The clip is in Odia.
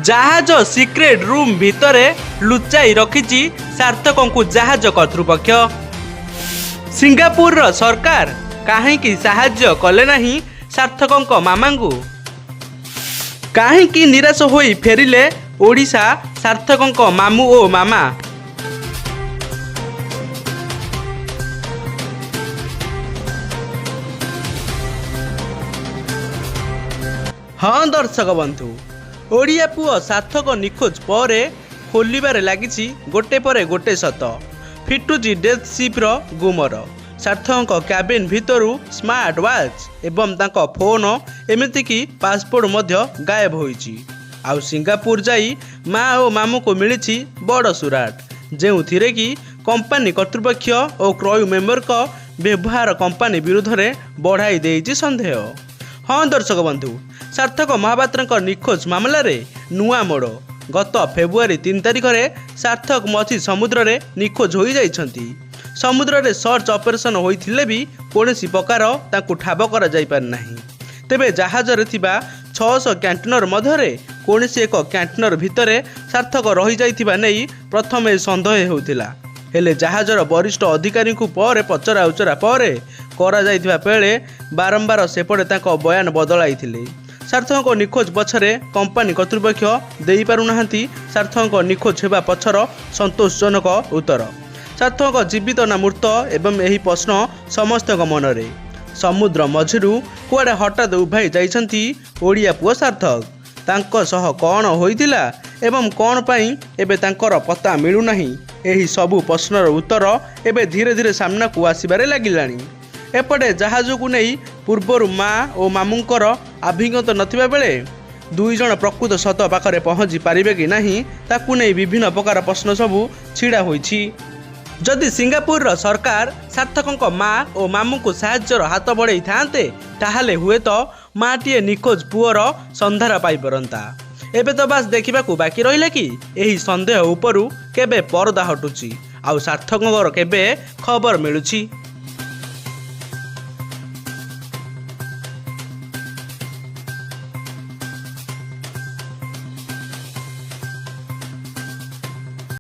ଜାହାଜ ସିକ୍ରେଟ ରୁମ୍ ଭିତରେ ଲୁଚାଇ ରଖିଛି ସାର୍ଥକଙ୍କୁ ଜାହାଜ କର୍ତ୍ତୃପକ୍ଷ। ସିଙ୍ଗାପୁରର ସରକାର କାହିଁକି ସାହାଯ୍ୟ କଲେ ନାହିଁ ସାର୍ଥକଙ୍କ ମାମାଙ୍କୁ? କାହିଁକି ନିରାଶ ହୋଇ ଫେରିଲେ ଓଡ଼ିଶା ସାର୍ଥକଙ୍କ ମାମୁଁ ଓ ମାମା? ହଁ ଦର୍ଶକ ବନ୍ଧୁ, ଓଡ଼ିଆ ପୁଅ ସାର୍ଥକ ନିଖୋଜ ପରେ ଖୋଲିବାରେ ଲାଗିଛି ଗୋଟେ ପରେ ଗୋଟେ ସତ। ଫିଟୁଛି ଡେଥ୍ ସିପ୍ର ଗୁମର। ସାର୍ଥକଙ୍କ କ୍ୟାବିନ୍ ଭିତରୁ ସ୍ମାର୍ଟ ୱାଚ୍ ଏବଂ ତାଙ୍କ ଫୋନ୍ ଏମିତିକି ପାସପୋର୍ଟ ମଧ୍ୟ ଗାୟବ ହୋଇଛି। ଆଉ ସିଙ୍ଗାପୁର ଯାଇ ମା ଓ ମାମୁଁକୁ ମିଳିଛି ବଡ଼ ସୁରାଟ, ଯେଉଁଥିରେ କି କମ୍ପାନୀ କର୍ତ୍ତୃପକ୍ଷ ଓ କ୍ରୟୁ ମେମ୍ବରଙ୍କ ବ୍ୟବହାର କମ୍ପାନୀ ବିରୁଦ୍ଧରେ ବଢ଼ାଇ ଦେଇଛି ସନ୍ଦେହ। ହଁ ଦର୍ଶକ ବନ୍ଧୁ, ସାର୍ଥକ ମହାପାତ୍ରଙ୍କ ନିଖୋଜ ମାମଲାରେ ନୂଆ ମୋଡ଼। ଗତ ଫେବୃଆରୀ 3 ତାରିଖରେ ସାର୍ଥକ ମଝି ସମୁଦ୍ରରେ ନିଖୋଜ ହୋଇଯାଇଛନ୍ତି। ସମୁଦ୍ରରେ ସର୍ଚ୍ଚ ଅପରେସନ୍ ହୋଇଥିଲେ ବି କୌଣସି ପ୍ରକାର ତାଙ୍କୁ ଠାବ କରାଯାଇପାରିନାହିଁ। ତେବେ ଜାହାଜରେ ଥିବା 600 କଣ୍ଟେନର ମଧ୍ୟରେ କୌଣସି ଏକ କଣ୍ଟେନର ଭିତରେ ସାର୍ଥକ ରହିଯାଇଥିବା ନେଇ ପ୍ରଥମେ ସନ୍ଦେହ ହେଉଥିଲା। ହେଲେ ଜାହାଜର ବରିଷ୍ଠ ଅଧିକାରୀଙ୍କୁ ପରେ ପଚରା ଉଚରା ପରେ କରାଯାଇଥିବା ବେଳେ ବାରମ୍ବାର ସେପଟେ ତାଙ୍କ ବୟାନ ବଦଳାଇଥିଲେ। ସାର୍ଥକଙ୍କ ନିଖୋଜ ପଛରେ କମ୍ପାନୀ କର୍ତ୍ତୃପକ୍ଷ ଦେଇପାରୁନାହାନ୍ତି ସାର୍ଥକଙ୍କ ନିଖୋଜ ହେବା ପଛର ସନ୍ତୋଷଜନକ ଉତ୍ତର। ସାର୍ଥକଙ୍କ ଜୀବିତ ନା ମୃତ ଏବଂ ଏହି ପ୍ରଶ୍ନ ସମସ୍ତଙ୍କ ମନରେ। ସମୁଦ୍ର ମଝିରୁ କୁଆଡ଼େ ହଠାତ୍ ଉଭାଇ ଯାଇଛନ୍ତି ଓଡ଼ିଆ ପୁଅ ସାର୍ଥକ। ତାଙ୍କ ସହ କ'ଣ ହୋଇଥିଲା ଏବଂ କ'ଣ ପାଇଁ ଏବେ ତାଙ୍କର ପତ୍ତା ମିଳୁନାହିଁ, ଏହି ସବୁ ପ୍ରଶ୍ନର ଉତ୍ତର ଏବେ ଧୀରେ ଧୀରେ ସାମ୍ନାକୁ ଆସିବାରେ ଲାଗିଲାଣି। ଏପଟେ ଜାହାଜକୁ ନେଇ ପୂର୍ବରୁ ମା ଓ ମାମୁଁଙ୍କର ଆଭିଜ୍ଞତା ନଥିବା ବେଳେ ଦୁଇ ଜଣ ପ୍ରକୃତ ସତ ପାଖରେ ପହଞ୍ଚି ପାରିବେ କି ନାହିଁ ତାକୁ ନେଇ ବିଭିନ୍ନ ପ୍ରକାର ପ୍ରଶ୍ନ ସବୁ ଛିଡ଼ା ହୋଇଛି। ଯଦି ସିଙ୍ଗାପୁରର ସରକାର ସାର୍ଥକଙ୍କ ମା ଓ ମାମୁଁଙ୍କୁ ସାହାଯ୍ୟର ହାତ ବଢ଼ାଇଥାନ୍ତେ, ତାହେଲେ ହୁଏତ ମାଟିଏ ନିଖୋଜ ପୁଅର ସନ୍ଧାନ ପାଇପାରନ୍ତା। ଏବେ ତ ବାସ୍ ଦେଖିବାକୁ ବାକି ରହିଲା କି ଏହି ସନ୍ଦେହ ଉପରୁ କେବେ ପରଦା ହଟୁଛି ଆଉ ସାର୍ଥକଙ୍କର କେବେ ଖବର ମିଳୁଛି।